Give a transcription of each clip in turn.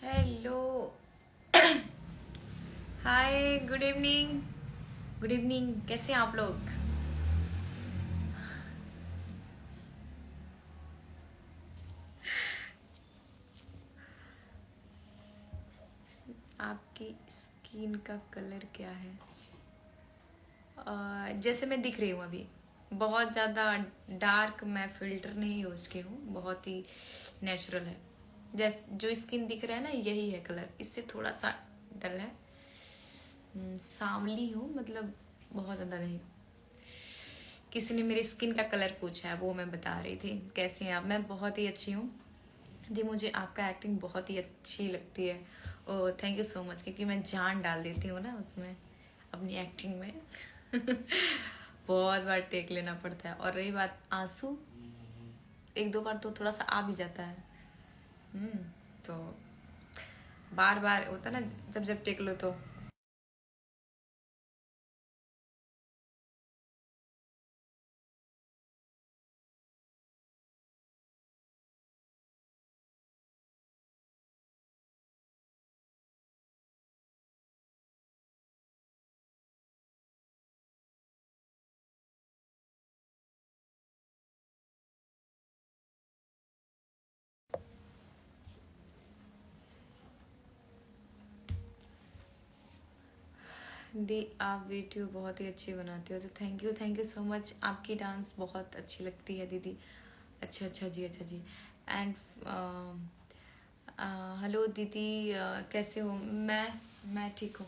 Hello. हाय, good evening. Good evening, कैसे हैं आप लोग? आपकी स्किन का कलर क्या है? जैसे मैं दिख रही हूँ अभी, बहुत ज़्यादा डार्क मैं फिल्टर नहीं यूज़ की हूँ, बहुत ही नेचुरल है। जैसे जो स्किन दिख रहा है ना, यही है कलर। इससे थोड़ा सा डल है। सांवली हूँ, मतलब बहुत ज़्यादा नहीं। किसी ने मेरी स्किन का कलर पूछा है, वो मैं बता रही थी। कैसी हैं आप? मैं बहुत ही अच्छी हूँ दी। मुझे आपका एक्टिंग बहुत ही अच्छी लगती है। ओह, थैंक यू सो मच, क्योंकि मैं जान डाल देती हूँ ना उसमें, अपनी एक्टिंग में। बहुत बार टेक लेना पड़ता है। और रही बात आंसू, एक दो बार तो थोड़ा सा आ भी जाता है। हम्म। तो बार बार होता ना, जब जब टेक लो तो। दी, आप वीडियो बहुत ही अच्छी बनाते हो, तो थैंक यू सो मच। आपकी डांस बहुत अच्छी लगती है दीदी। अच्छा अच्छा जी, अच्छा जी। एंड हेलो दीदी, कैसे हो? मैं ठीक हूँ।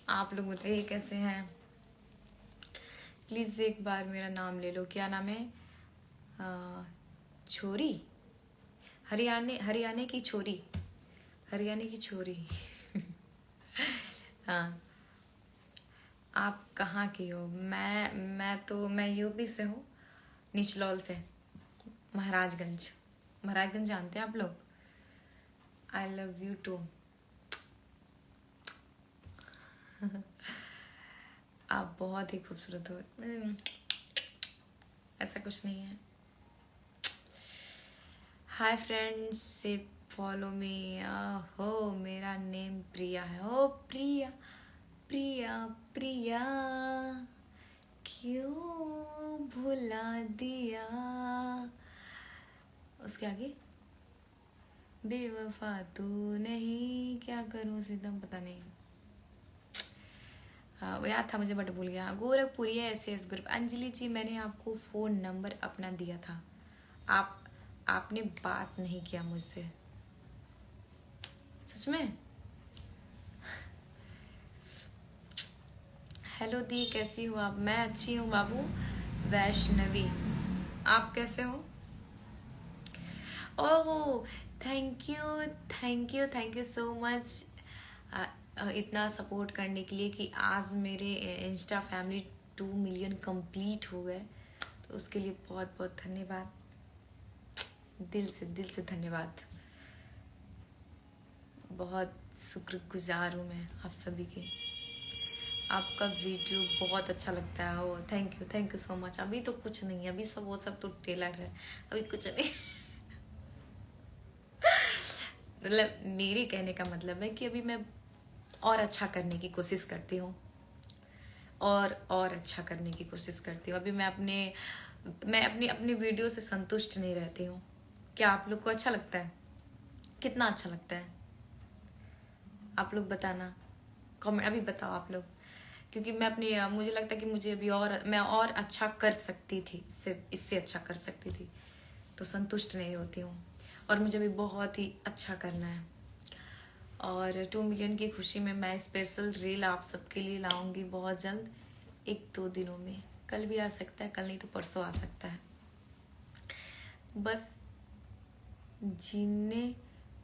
आप लोग बताइए कैसे हैं? प्लीज़ एक बार मेरा नाम ले लो। क्या नाम है? अ, छोरी। हरियाणा की छोरी। हरियाणा की छोरी। हाँ। आप कहाँ की हो? मैं यूपी से हूँ, निचलौल से। महाराजगंज। महाराजगंज जानते हैं आप लोग? I love you too. आप बहुत ही खूबसूरत हो। ऐसा कुछ नहीं है। हाय फ्रेंड्स, से फॉलो मी। हो, मेरा नेम प्रिया है। ओ प्रिया, प्रिया प्रिया, क्यों भुला दिया। उसके आगे बेवफा तू नहीं, क्या करूं सितम, पता नहीं। हाँ, वो याद था मुझे बट भूल गया। गोरखपुरी है, एस ग्रुप। अंजलि जी, मैंने आपको फ़ोन नंबर अपना दिया था। आप आपने बात नहीं किया मुझसे। सच में? हेलो दी, कैसी हो आप? मैं अच्छी हूँ बाबू। वैष्णवी, आप कैसे हो? Oh, thank you, thank you so much इतना सपोर्ट करने के लिए, कि आज मेरे इंस्टा फैमिली 2 मिलियन कंप्लीट हो गए। तो उसके लिए बहुत बहुत धन्यवाद। दिल से धन्यवाद। बहुत शुक्रगुजार हूँ मैं आप सभी की। आपका वीडियो बहुत अच्छा लगता है। ओ, थैंक यू सो मच। अभी तो कुछ नहीं है, अभी सब वो सब तो टेलर है, अभी कुछ नहीं। मतलब मेरे कहने का मतलब है कि अभी मैं और अच्छा करने की कोशिश करती हूँ, और अच्छा करने की कोशिश करती हूँ। अभी मैं अपनी अपनी वीडियो से संतुष्ट नहीं रहती हूँ। क्या आप लोग को अच्छा लगता है? कितना अच्छा लगता है? आप लोग बताना, कमेंट अभी बताओ आप लोग। क्योंकि मैं अपनी मुझे लगता है कि मुझे अभी मैं और अच्छा कर सकती थी, इससे अच्छा कर सकती थी। तो संतुष्ट नहीं होती हूँ, और मुझे भी बहुत ही अच्छा करना है। और 2 मिलियन की खुशी में मैं स्पेशल रील आप सबके लिए लाऊंगी बहुत जल्द, 1-2 दिनों में। कल भी आ सकता है, कल नहीं तो परसों आ सकता है। बस जीने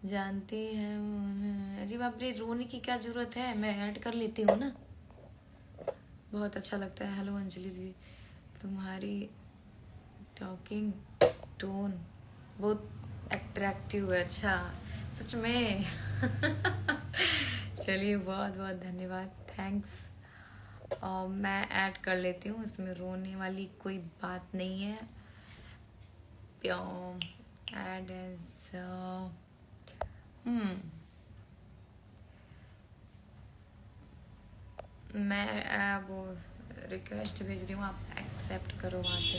जानती हैं। अरे बाप रे, रोने की क्या जरूरत है, मैं ऐड कर लेती हूँ ना। बहुत अच्छा लगता है। हेलो अंजलि दीदी, तुम्हारी टॉकिंग टोन बहुत अट्रैक्टिव है। अच्छा, सच में? चलिए, बहुत बहुत धन्यवाद, थैंक्स। मैं ऐड कर लेती हूँ, इसमें रोने वाली कोई बात नहीं है। ऐड एज मैं वो रिक्वेस्ट भेज रही हूँ, आप एक्सेप्ट करो वहाँ से।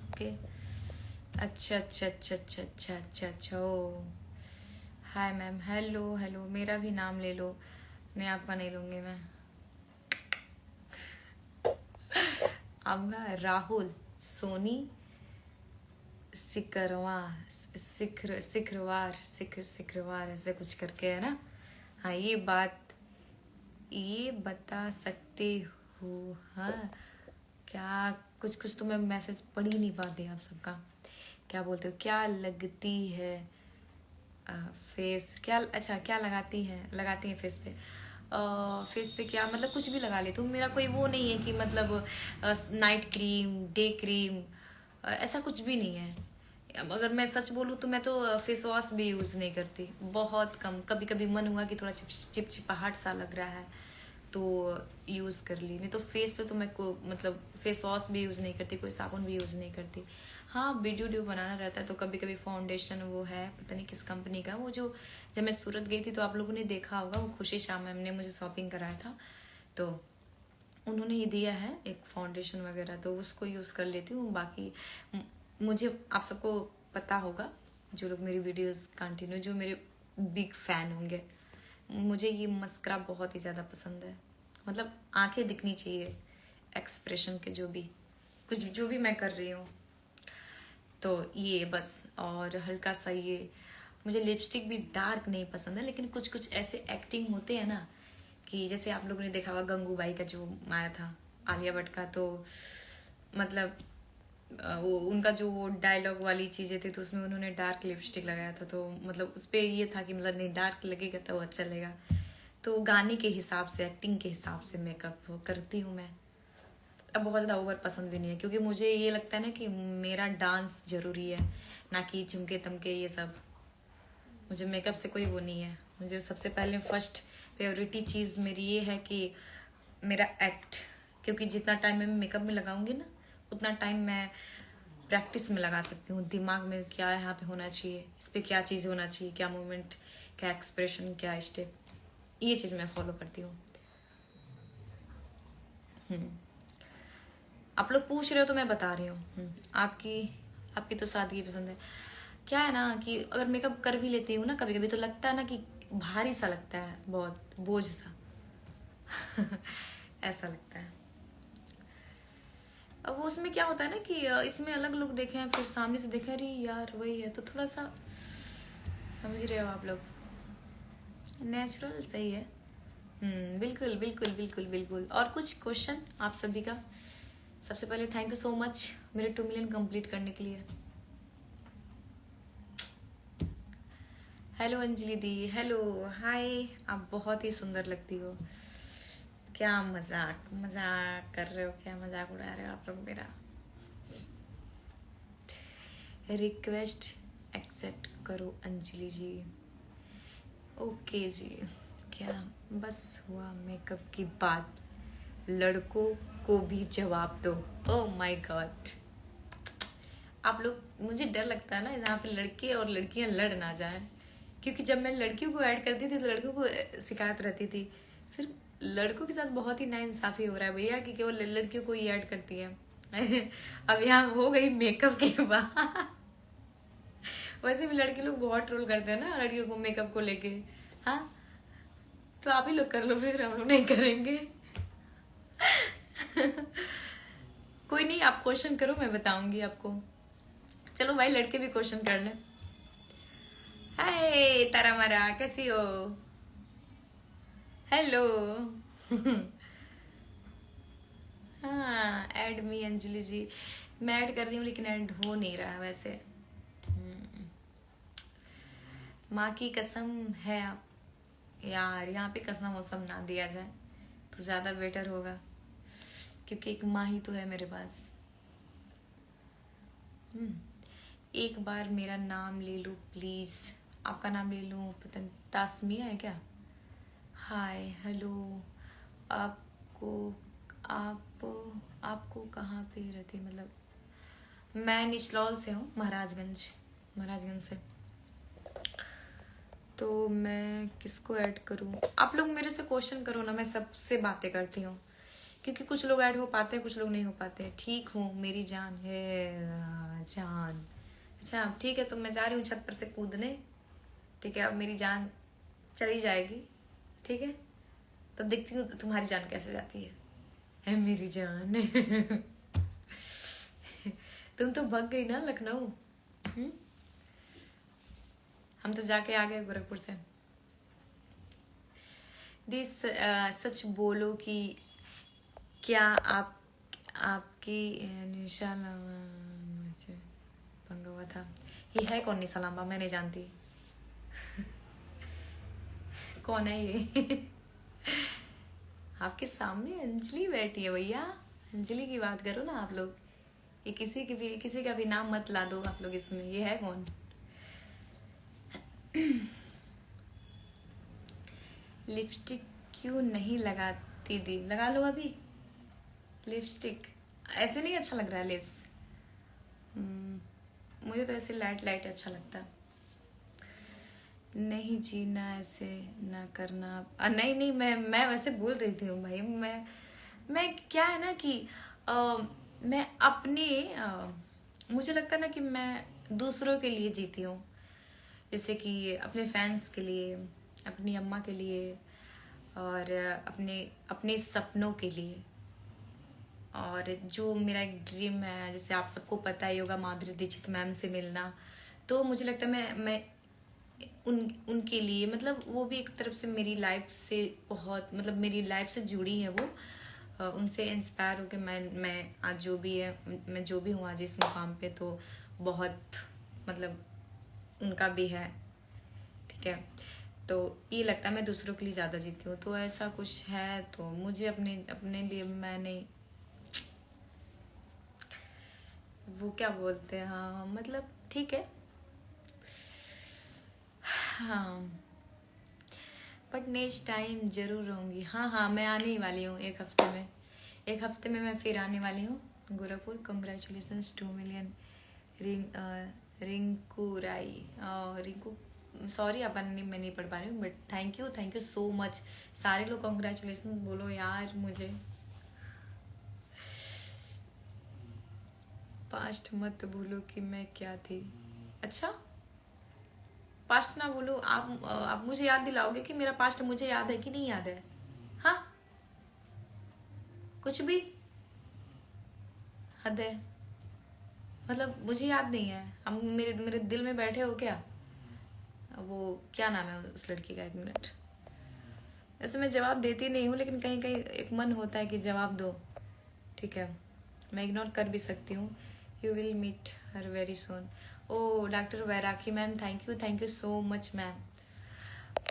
ओके, अच्छा अच्छा अच्छा अच्छा अच्छा अच्छा अच्छा। ओ हाय मैम, हेलो हेलो, मेरा भी नाम ले लो। नहीं, आपका नहीं लूँगी मैं। आपका राहुल सोनी सिकरवा, सिखरवार ऐसे कुछ करके है ना। हाँ, ये बता सकते हो। हाँ, क्या कुछ कुछ तो मैं मैसेज पढ़ ही नहीं पाती आप सबका। क्या बोलते हो, क्या लगती है फेस, क्या अच्छा क्या लगाती हैं फेस पे। फेस पे क्या मतलब, कुछ भी लगा लेती हूँ। मेरा कोई वो नहीं है कि मतलब नाइट क्रीम, डे क्रीम, ऐसा कुछ भी नहीं है। अगर मैं सच बोलूँ तो मैं तो फेस वॉश भी यूज़ नहीं करती, बहुत कम। कभी कभी मन हुआ कि थोड़ा चिपचिपाहट सा लग रहा है तो यूज़ कर ली, नहीं तो फेस पे तो मैं को मतलब फेस वॉश भी यूज़ नहीं करती, कोई साबुन भी यूज़ नहीं करती। हाँ, वीडियो बनाना रहता है तो कभी कभी फाउंडेशन वो है, पता नहीं किस कंपनी का, वो जो जब मैं सूरत गई थी तो आप लोगों ने देखा होगा, वो खुशी शाह मैम ने मुझे शॉपिंग कराया था, तो उन्होंने ही दिया है एक फाउंडेशन वगैरह, तो उसको यूज़ कर लेती हूँ। बाकी मुझे आप सबको पता होगा, जो लोग मेरी वीडियोस कंटिन्यू, जो मेरे बिग फैन होंगे, मुझे ये मस्करा बहुत ही ज़्यादा पसंद है। मतलब आंखें दिखनी चाहिए, एक्सप्रेशन के जो भी कुछ जो भी मैं कर रही हूँ, तो ये बस। और हल्का सा ये, मुझे लिपस्टिक भी डार्क नहीं पसंद है, लेकिन कुछ कुछ ऐसे एक्टिंग होते हैं ना, कि जैसे आप लोगों ने देखा होगा गंगूबाई का जो आया था, आलिया भट्ट का, तो मतलब वो उनका जो डायलॉग वाली चीजें थी तो उसमें उन्होंने डार्क लिपस्टिक लगाया था, तो मतलब उस पर ये था कि मतलब नहीं, डार्क लगेगा तो अच्छा लगेगा। तो गाने के हिसाब से, एक्टिंग के हिसाब से मेकअप करती हूँ मैं। अब बहुत ज़्यादा ओवर पसंद भी नहीं है, क्योंकि मुझे ये लगता है ना कि मेरा डांस जरूरी है, ना कि झुमके तमके ये सब। मुझे मेकअप से कोई वो नहीं है। मुझे सबसे पहले फर्स्ट प्रायोरिटी चीज़ मेरी ये है कि मेरा एक्ट, क्योंकि जितना टाइम मैं मेकअप में लगाऊंगी ना, उतना टाइम मैं प्रैक्टिस में लगा सकती हूँ। दिमाग में क्या यहाँ पे होना चाहिए, इस पर क्या चीज़ होना चाहिए, क्या मूवमेंट, क्या एक्सप्रेशन, क्या स्टेप, ये चीज़ मैं फॉलो करती हूँ। आप लोग पूछ रहे हो तो मैं बता रही हूँ। आपकी आपकी तो सादगी पसंद है। क्या है ना कि अगर मेकअप कर भी लेती हूँ ना, कभी कभी तो लगता है ना कि भारी सा लगता है, बहुत बोझ सा ऐसा लगता है। अब उसमें क्या होता है ना कि इसमें अलग लोग देखे हैं, फिर सामने से देखे, अरे यार वही है, तो थोड़ा सा समझ रहे हो आप लोग, नेचुरल सही है। बिल्कुल बिल्कुल बिल्कुल बिल्कुल। और कुछ क्वेश्चन आप सभी का? सबसे पहले थैंक यू सो मच मेरे 2 मिलियन कंप्लीट करने के लिए। हेलो अंजलि दी, हेलो हाय, आप बहुत ही सुंदर लगती हो। क्या मजाक मजाक कर रहे हो, क्या मजाक उड़ा रहे हो आप लोग मेरा। रिक्वेस्ट एक्सेप्ट करो अंजलि जी। ओके जी। क्या बस हुआ मेकअप की बात, लड़कों को भी जवाब दो। ओह माय गॉड, आप लोग, मुझे डर लगता है ना जहाँ पे लड़के और लड़कियां लड़ ना जाए, क्योंकि जब मैं लड़कियों को ऐड करती थी तो लड़कों को शिकायत रहती थी। सिर्फ लड़कों के साथ बहुत ही नाइंसाफी हो रहा है भैया, कि केवल लड़कियों को ही ऐड करती है अब यहाँ हो गई मेकअप की बात वैसे भी लड़के लोग बहुत ट्रोल करते हैं ना लड़कियों को मेकअप को लेके। हाँ, तो आप ही लोग कर लो, फिर हम लोग नहीं करेंगे कोई नहीं, आप क्वेश्चन करो, मैं बताऊंगी आपको। चलो भाई, लड़के भी क्वेश्चन कर ले। हाय तारा मारा, कैसी हो? हेलो हाँ, ऐड मी अंजलि जी। मैं ऐड कर रही हूँ लेकिन ऐड हो नहीं रहा है वैसे। माँ की कसम है आप यार, यहाँ पे कसम वसम ना दिया जाए तो ज्यादा बेटर होगा, क्योंकि एक माँ ही तो है मेरे पास। एक बार मेरा नाम ले लो प्लीज। आपका नाम ले लूं? पता नहीं, तासमिया है क्या? Hi hello. आपको आप आपको कहाँ पे रहती, मतलब मैं निचलौल से हूँ, महाराजगंज, महाराजगंज से। तो मैं किसको ऐड करूं? आप लोग मेरे से क्वेश्चन करो ना, मैं सबसे बातें करती हूँ, क्योंकि कुछ लोग ऐड हो पाते हैं, कुछ लोग नहीं हो पाते। ठीक हूँ मेरी जान है जान। अच्छा ठीक है, तो मैं जा रही हूँ छत पर से कूदने। ठीक है, अब मेरी जान चली जाएगी। ठीक है, तो देखती हूँ तुम्हारी जान कैसे जाती है मेरी जान। तुम तो भग गई ना लखनऊ। हम तो जाके आ गए गोरखपुर से। दिस सच बोलो कि क्या आपकी निशा मुझे पंगा हुआ था? ये है कौन निशा लांबा? मैं नहीं जानती। कौन है ये? आपके सामने अंजलि बैठी है भैया, अंजलि की बात करो ना आप लोग। ये किसी का भी नाम मत ला दो आप लोग इसमें। ये है कौन? लिपस्टिक क्यों नहीं लगाती दी? लगा लो अभी लिपस्टिक। ऐसे नहीं अच्छा लग रहा है लिप्स। मुझे तो ऐसे लाइट लाइट अच्छा लगता है। नहीं जी ना, ऐसे ना करना। नहीं नहीं, मैं वैसे बोल रही थी भाई। मैं क्या है ना कि मैं अपने मुझे लगता है ना कि मैं दूसरों के लिए जीती हूँ। जैसे कि अपने फैंस के लिए, अपनी अम्मा के लिए, और अपने अपने सपनों के लिए। और जो मेरा एक ड्रीम है, जैसे आप सबको पता है, योगा माधुरी दीक्षित मैम से मिलना। तो मुझे लगता है मैं उनके लिए, मतलब वो भी एक तरफ से मेरी लाइफ से बहुत, मतलब मेरी लाइफ से जुड़ी है वो। उनसे इंस्पायर होकर मैं आज जो भी है, मैं जो भी हूँ आज इस मुकाम पे, तो बहुत मतलब उनका भी है। ठीक है, तो ये लगता है मैं दूसरों के लिए ज़्यादा जीती हूँ। तो ऐसा कुछ है तो मुझे अपने अपने लिए मैं नहीं, वो क्या बोलते हैं, हाँ मतलब ठीक है। हाँ, बट नेक्स्ट टाइम जरूर रहूँगी। हाँ हाँ, मैं आने ही वाली हूँ एक हफ्ते में। एक हफ्ते में मैं फिर आने वाली हूँ गोरखपुर। कंग्रेचुलेसन्स 2 मिलियन रिंकू राई। रिंकू सॉरी अपन मैं नहीं पढ़ पा रही हूँ, but thank you so much. सारे लोग कंग्रेचुलेसन्स बोलो यार मुझे। पास्ट मत भूलो कि मैं क्या थी। अच्छा, पास्ट ना भूलो। आप मुझे याद दिलाओगे कि मेरा पास्ट मुझे याद है कि नहीं याद है? हाँ, कुछ भी हद है। मतलब मुझे याद नहीं है। अब मेरे मेरे दिल में बैठे हो क्या? वो क्या नाम है उस लड़की का? 1 मिनट। वैसे मैं जवाब देती नहीं हूँ, लेकिन कहीं कहीं एक मन होता है कि जवाब दो। ठीक है, मैं इग्नोर कर भी सकती हूँ। You will meet her very soon. Oh doctor Vairakhi ma'am, thank you so much ma'am.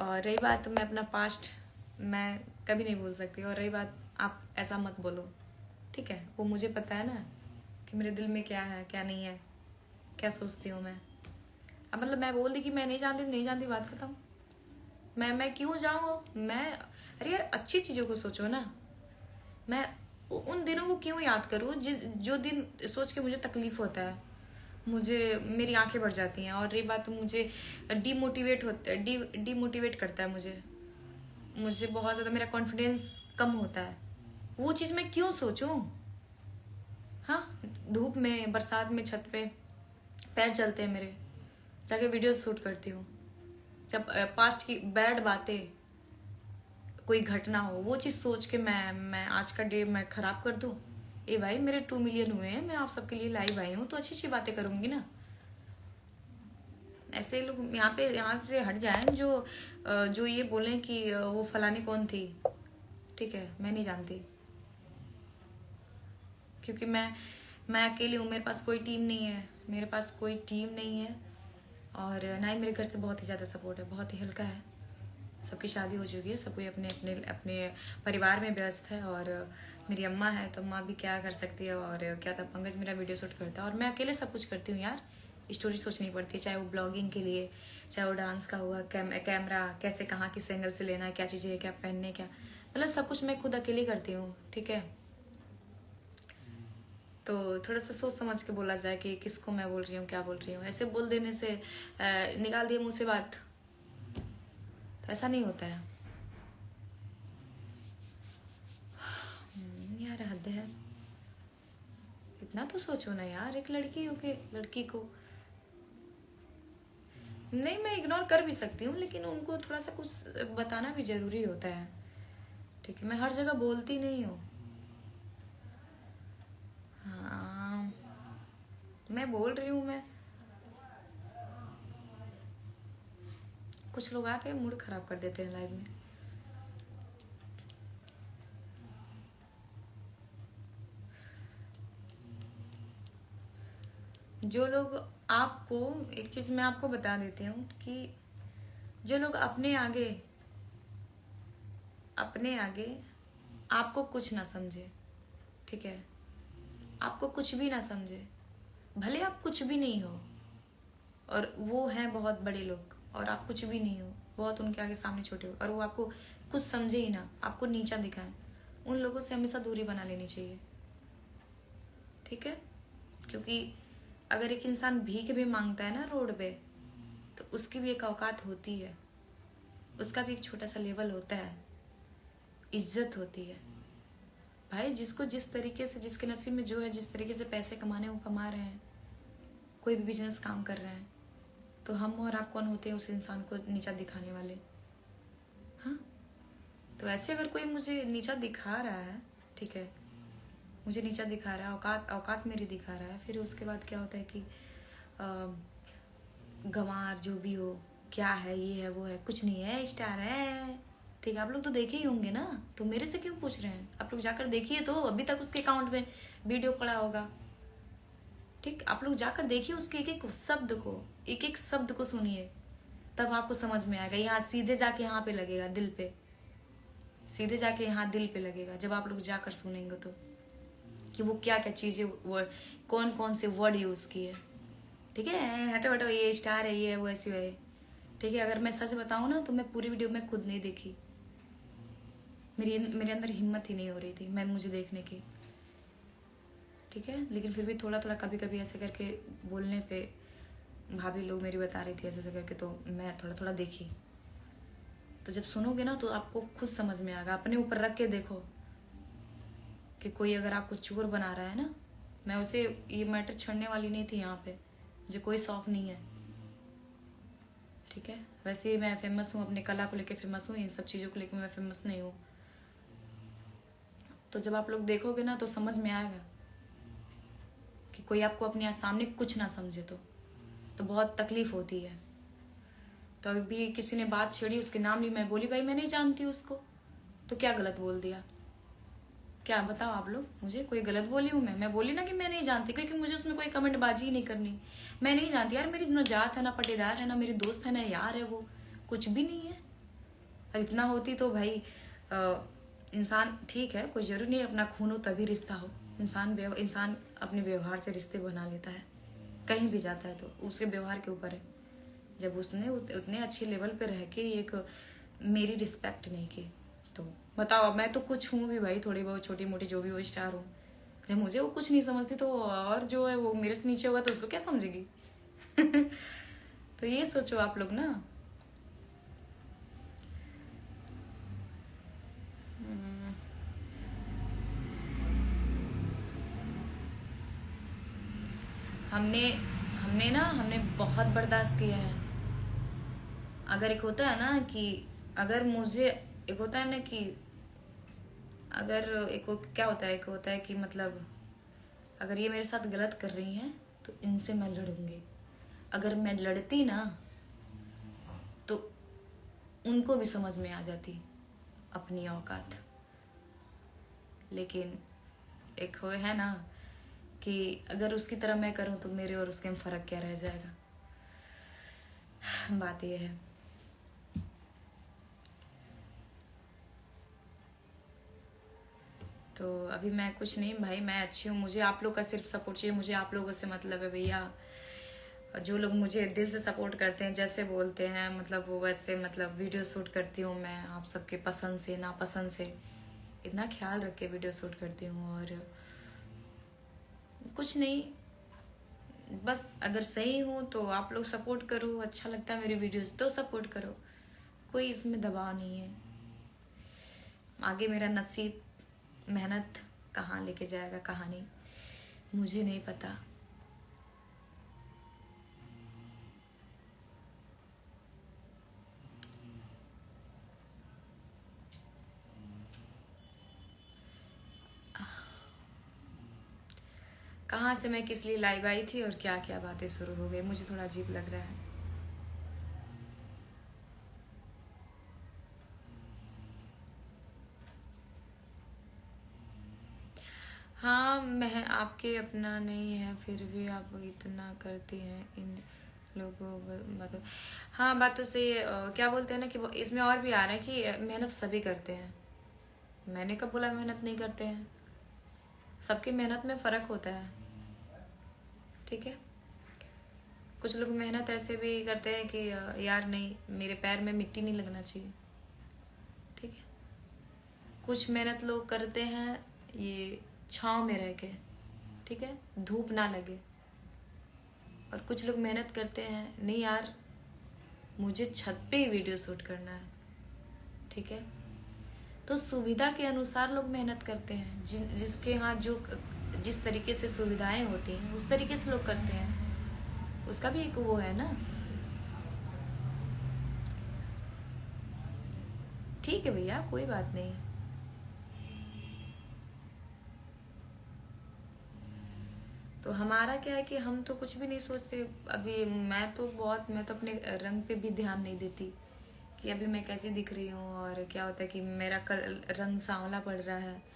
और रही बात, मैं अपना पास्ट मैं कभी नहीं भूल सकती। और रही बात, आप ऐसा मत बोलो। ठीक है, वो मुझे पता है ना कि मेरे दिल में क्या है क्या नहीं है, क्या सोचती हूँ मैं। अब मतलब मैं बोल दी कि मैं नहीं जानती, बात खत्म। मैं क्यों जाऊँ मैं? अरे यार, अच्छी चीज़ों को सोचो ना। मैं उन दिनों को क्यों याद करूँ जो दिन सोच के मुझे तकलीफ होता है, मुझे मेरी आंखें भर जाती हैं। और रही बात, मुझे डीमोटिवेट करता है मुझे बहुत ज़्यादा, मेरा कॉन्फिडेंस कम होता है। वो चीज़ मैं क्यों सोचूं? हाँ, धूप में बरसात में छत पे पैर चलते हैं मेरे, जाके वीडियो शूट करती हूँ। जब पास्ट की बैड बातें, कोई घटना हो, वो चीज़ सोच के मैं आज का डे मैं खराब कर दूँ? ए भाई, मेरे 2 मिलियन हुए हैं, मैं आप सबके लिए लाइव आई हूँ, तो अच्छी अच्छी बातें करूँगी ना। ऐसे लोग यहाँ से हट जाएं जो ये बोलें कि वो फलानी कौन थी। ठीक है, मैं नहीं जानती, क्योंकि मैं अकेली हूँ। मेरे पास कोई टीम नहीं है, मेरे पास कोई टीम नहीं है। और ना ही मेरे घर से बहुत ही ज़्यादा सपोर्ट है, बहुत ही हल्का है। सबकी शादी हो चुकी है, सब कोई अपने अपने अपने परिवार में व्यस्त है। और मेरी अम्मा है, तो अम्मा भी क्या कर सकती है। और क्या था, पंकज मेरा वीडियो शूट करता है, और मैं अकेले सब कुछ करती हूँ यार। स्टोरी सोचनी पड़ती है, चाहे वो ब्लॉगिंग के लिए, चाहे वो डांस का हुआ, कैमरा कैसे कहाँ किस एंगल से लेना है, क्या चीज़ें है, क्या पहनने, क्या मतलब सब कुछ मैं खुद अकेले करती हूँ। ठीक है, तो थोड़ा सा सोच समझ के बोला जाए कि किसको मैं बोल रही हूँ, क्या बोल रही हूँ। ऐसे बोल देने से निकाल दिए मुँह से बात, तो ऐसा नहीं होता है। यार हद है, इतना तो सोचो ना यार, एक लड़की हो के लड़की को नहीं, मैं इग्नोर कर भी सकती हूँ, लेकिन उनको थोड़ा सा कुछ बताना भी जरूरी होता है। ठीक है, मैं हर जगह बोलती नहीं हूँ। हाँ, मैं बोल रही हूँ। मैं कुछ लोग आके मूड खराब कर देते हैं लाइव में। जो लोग आपको, एक चीज मैं आपको बता देती हूँ कि जो लोग अपने आगे आपको कुछ ना समझे, ठीक है, आपको कुछ भी ना समझे, भले आप कुछ भी नहीं हो, और वो हैं बहुत बड़े लोग और आप कुछ भी नहीं हो, बहुत उनके आगे सामने छोटे हो, और वो आपको कुछ समझे ही ना, आपको नीचा दिखाएं, उन लोगों से हमेशा दूरी बना लेनी चाहिए। ठीक है, क्योंकि अगर एक इंसान भीख भी मांगता है ना रोड पे, तो उसकी भी एक औकात होती है, उसका भी एक छोटा सा लेवल होता है, इज्जत होती है। भाई जिसको जिस तरीके से, जिसके नसीब में जो है, जिस तरीके से पैसे कमाने वो कमा रहे हैं, कोई भी बिजनेस काम कर रहे हैं, तो हम और आप कौन होते हैं उस इंसान को नीचा दिखाने वाले? हाँ, तो ऐसे अगर कोई मुझे नीचा दिखा रहा है, ठीक है, मुझे नीचा दिखा रहा है, औकात मेरी दिखा रहा है, फिर उसके बाद क्या होता है कि गंवार जो भी हो, क्या है, ये है, वो है, कुछ नहीं है, स्टार है। ठीक है, आप लोग तो देखे ही होंगे ना, तो मेरे से क्यों पूछ रहे हैं? आप लोग जाकर देखिए, तो अभी तक उसके अकाउंट में वीडियो पड़ा होगा। ठीक, आप लोग जाकर देखिए उसके एक एक शब्द को, एक एक शब्द को सुनिए, तब आपको समझ में आएगा। यहाँ सीधे जाके यहाँ पे लगेगा, दिल पे, सीधे जाके यहाँ दिल पे लगेगा, जब आप लोग जाकर सुनेंगे तो, कि वो क्या क्या चीजें, कौन कौन से वर्ड यूज किए। ठीक है, हटो हटो, ये स्टार है, ये है, वो ऐसी है। ठीक है, अगर मैं सच बताऊं ना, तो मैं पूरी वीडियो में खुद नहीं देखी, मेरे अंदर हिम्मत ही नहीं हो रही थी मुझे देखने की। ठीक है, लेकिन फिर भी थोड़ा थोड़ा कभी कभी ऐसे करके बोलने पे भाभी लोग मेरी बता रही थी ऐसे ऐसे करके, तो मैं थोड़ा थोड़ा देखी। तो जब सुनोगे ना तो आपको खुद समझ में आएगा, अपने ऊपर रख के देखो कि कोई अगर आपको चोर बना रहा है ना, मैं उसे ये मैटर छेड़ने वाली नहीं थी यहाँ पे, मुझे कोई शौक नहीं है। ठीक है, वैसे ही मैं फेमस हूँ, अपने कला को लेके फेमस हूँ, इन सब चीज़ों को लेके मैं फेमस नहीं हूँ। तो जब आप लोग देखोगे ना तो समझ में आएगा कि कोई आपको अपने सामने कुछ ना समझे तो बहुत तकलीफ होती है। तो अभी किसी ने बात छेड़ी, उसके नाम ली, मैं बोली भाई मैं नहीं जानती उसको, तो क्या गलत बोल दिया? क्या बताओ आप लोग, मुझे कोई गलत बोली हूँ? मैं बोली ना कि मैं नहीं जानती, क्योंकि मुझे उसमें कोई कमेंट बाजी ही नहीं करनी। मैं नहीं जानती यार, मेरी ना जात है, ना पटेदार है, ना मेरी दोस्त है, ना यार है, वो कुछ भी नहीं है। और इतना होती तो भाई इंसान, ठीक है, कोई जरूरी नहीं अपना खून हो तभी रिश्ता हो। इंसान अपने व्यवहार से रिश्ते बना लेता है, कहीं भी जाता है तो उसके व्यवहार के ऊपर है। जब उसने उतने अच्छे लेवल पे रह के एक मेरी रिस्पेक्ट नहीं की, तो बताओ, मैं तो कुछ हूँ भी भाई, थोड़ी बहुत छोटी मोटी जो भी हो, स्टार हूँ। जब मुझे वो कुछ नहीं समझती, तो और जो है वो मेरे से नीचे होगा तो उसको क्या समझेगी? तो ये सोचो आप लोग ना। हमने हमने बहुत बर्दाश्त किया है। अगर एक होता है ना कि अगर मुझे, एक होता है ना कि अगर क्या होता है, एक होता है कि मतलब अगर ये मेरे साथ गलत कर रही हैं तो इनसे मैं लड़ूंगी। अगर मैं लड़ती ना तो उनको भी समझ में आ जाती अपनी औकात। लेकिन एक हो है ना कि अगर उसकी तरह मैं करूं तो मेरे और उसके में फर्क क्या रह जाएगा? बात ये है। तो अभी मैं कुछ नहीं भाई, मैं अच्छी हूँ, मुझे आप लोग का सिर्फ सपोर्ट चाहिए, मुझे आप लोगों से मतलब है भैया। जो लोग मुझे दिल से सपोर्ट करते हैं, जैसे बोलते हैं मतलब वो वैसे, मतलब वीडियो शूट करती हूँ मैं आप सबके पसंद से नापसंद से, इतना ख्याल रख के वीडियो शूट करती हूँ। और कुछ नहीं, बस अगर सही हूँ तो आप लोग सपोर्ट करो, अच्छा लगता है मेरी वीडियोस तो सपोर्ट करो, कोई इसमें दबाव नहीं है। आगे मेरा नसीब, मेहनत कहाँ लेके जाएगा कहाँ नहीं, मुझे नहीं पता। कहाँ से मैं किस लिए लाइव आई थी और क्या क्या बातें शुरू हो गई, मुझे थोड़ा अजीब लग रहा है। हाँ, मैं आपके अपना नहीं है फिर भी आप इतना करती हैं इन लोगों मतलब। हाँ बात तो सही है। क्या बोलते हैं ना कि इसमें और भी आ रहा है कि मेहनत सभी करते हैं। मैंने कब बोला मेहनत नहीं करते हैं? सबकी मेहनत में फर्क होता है, ठीक है। कुछ लोग मेहनत ऐसे भी करते हैं कि यार नहीं, मेरे पैर में मिट्टी नहीं लगना चाहिए, ठीक है। कुछ मेहनत लोग करते हैं ये छांव में रह के, ठीक है, धूप ना लगे। और कुछ लोग मेहनत करते हैं नहीं यार, मुझे छत पे ही वीडियो शूट करना है, ठीक है। तो सुविधा के अनुसार लोग मेहनत करते हैं। जिसके यहाँ जो जिस तरीके से सुविधाएं होती हैं उस तरीके से लोग करते हैं, उसका भी एक वो है ना। ठीक है भैया, कोई बात नहीं। तो हमारा क्या है कि हम तो कुछ भी नहीं सोचते अभी। मैं तो अपने रंग पे भी ध्यान नहीं देती कि अभी मैं कैसी दिख रही हूँ, और क्या होता है कि मेरा रंग सांवला पड़ रहा है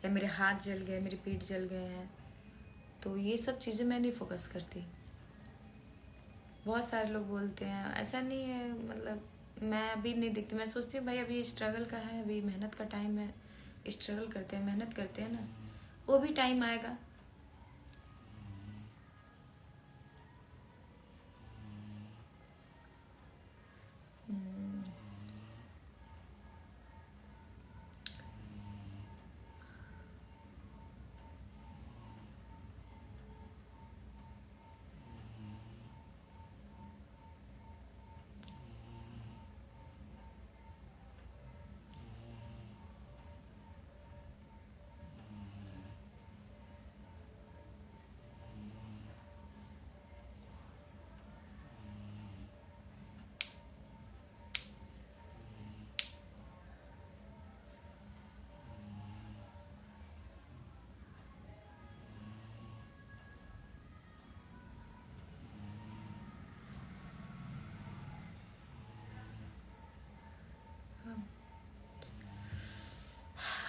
या मेरे हाथ जल गए, मेरी पीठ जल गए हैं, तो ये सब चीज़ें मैं नहीं फोकस करती। बहुत सारे लोग बोलते हैं, ऐसा नहीं है मतलब मैं अभी नहीं दिखती। मैं सोचती हूँ भाई अभी स्ट्रगल का है, अभी मेहनत का टाइम है, स्ट्रगल करते हैं, मेहनत करते हैं ना, वो भी टाइम आएगा।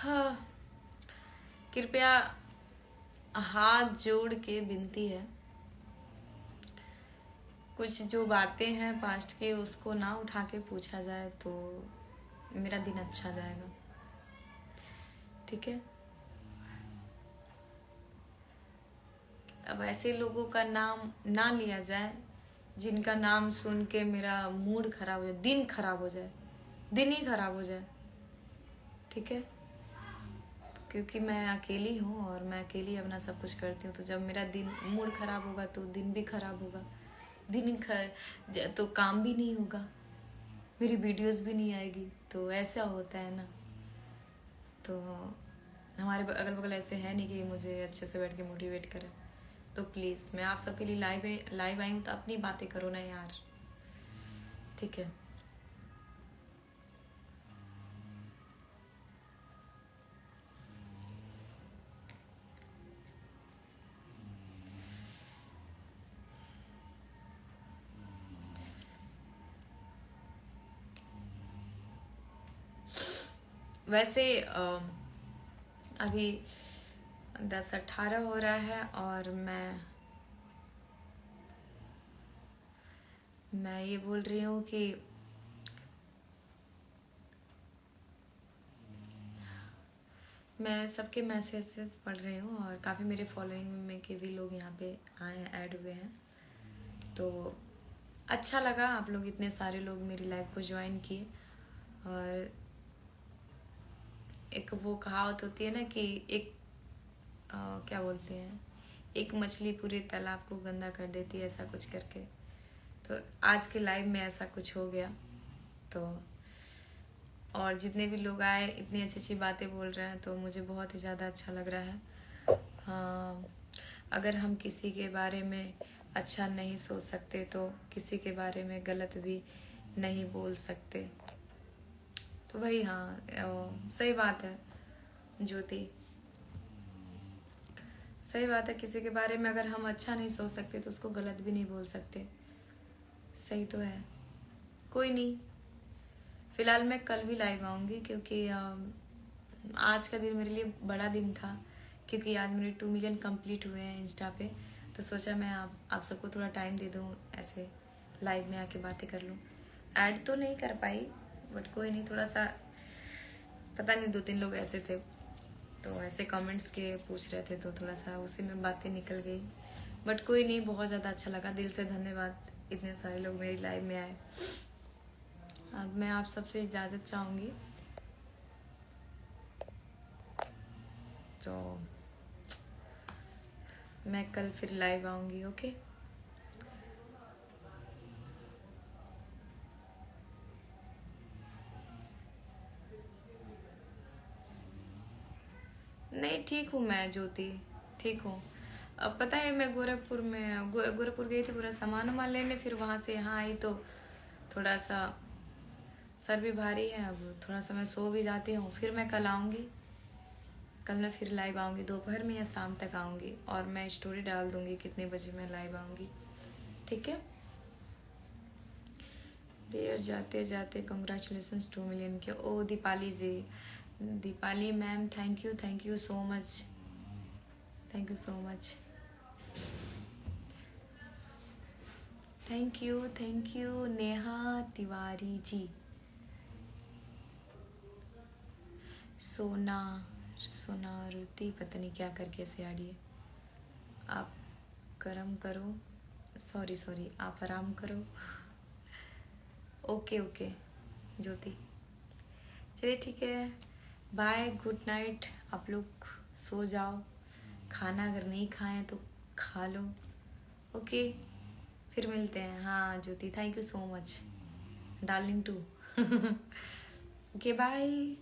हाँ, कृपया हाथ जोड़ के विनती है, कुछ जो बातें हैं पास्ट की उसको ना उठा के पूछा जाए तो मेरा दिन अच्छा जाएगा, ठीक है। अब ऐसे लोगों का नाम ना लिया जाए जिनका नाम सुन के मेरा मूड खराब हो जाए, दिन खराब हो जाए, दिन ही खराब हो जाए, ठीक है। क्योंकि मैं अकेली हूँ और मैं अकेली अपना सब कुछ करती हूँ, तो जब मेरा दिन मूड खराब होगा तो दिन भी खराब होगा, तो काम भी नहीं होगा, मेरी वीडियोस भी नहीं आएगी, तो ऐसा होता है ना। तो हमारे अगल बगल ऐसे है नहीं कि मुझे अच्छे से बैठ के मोटिवेट करे। तो प्लीज़ मैं आप सबके लिए लाइव आई हूँ, तो अपनी बातें करो ना यार, ठीक है। वैसे अभी 10:18 हो रहा है और मैं ये बोल रही हूँ कि मैं सबके मैसेजेस पढ़ रही हूँ और काफ़ी मेरे फॉलोइंग में के भी लोग यहाँ पे आए हैं, ऐड हुए हैं, तो अच्छा लगा आप लोग इतने सारे लोग मेरी लाइव को ज्वाइन किए। और एक वो कहावत होती है ना कि क्या बोलते हैं, एक मछली पूरे तालाब को गंदा कर देती है, ऐसा कुछ करके। तो आज के लाइव में ऐसा कुछ हो गया, तो और जितने भी लोग आए इतनी अच्छी अच्छी बातें बोल रहे हैं तो मुझे बहुत ही ज़्यादा अच्छा लग रहा है। हाँ, अगर हम किसी के बारे में अच्छा नहीं सोच सकते तो किसी के बारे में गलत भी नहीं बोल सकते। तो भाई हाँ, सही बात है ज्योति, सही बात है। किसी के बारे में अगर हम अच्छा नहीं सोच सकते तो उसको गलत भी नहीं बोल सकते। सही तो है। कोई नहीं, फिलहाल मैं कल भी लाइव आऊँगी क्योंकि आज का दिन मेरे लिए बड़ा दिन था, क्योंकि आज मेरे 2 मिलियन कंप्लीट हुए हैं इंस्टा पे। तो सोचा मैं आप सबको थोड़ा टाइम दे दूँ, ऐसे लाइव में आके बातें कर लूँ। ऐड तो नहीं कर पाई बट कोई नहीं, थोड़ा सा पता नहीं 2-3 लोग ऐसे थे तो ऐसे कमेंट्स के पूछ रहे थे तो थोड़ा सा उसी में बातें निकल गई। बट कोई नहीं, बहुत ज़्यादा अच्छा लगा, दिल से धन्यवाद इतने सारे लोग मेरी लाइव में आए। अब मैं आप सबसे इजाज़त चाहूँगी, तो मैं कल फिर लाइव आऊँगी। ओके, नहीं ठीक हूँ मैं ज्योति, ठीक हूँ। अब पता है मैं गोरखपुर में गोरखपुर गई थी पूरा सामान वामान लेने, फिर वहाँ से यहाँ आई तो थोड़ा सा सर भी भारी है। अब थोड़ा सा मैं सो भी जाती हूँ। फिर मैं कल आऊँगी, कल मैं फिर लाइव आऊँगी, दोपहर में या शाम तक आऊँगी और मैं स्टोरी डाल दूँगी कितने बजे मैं लाइव आऊँगी। ठीक है डियर, जाते जाते कंग्रेचुलेसन्स 2 मिलियन के। Oh Deepali ji, Deepali ma'am, thank you so much, thank you so much, thank you Neha Tiwari ji. सोनारुति पता नहीं क्या करके ऐसे आड़ी है। आप कर्म करो, सॉरी आप आराम करो। ओके ज्योति, चलिए ठीक है, बाय, गुड नाइट। आप लोग सो जाओ, खाना अगर नहीं खाएं तो खा लो। ओके, फिर मिलते हैं। हाँ Jyoti, thank you so much darling too. Okay bye.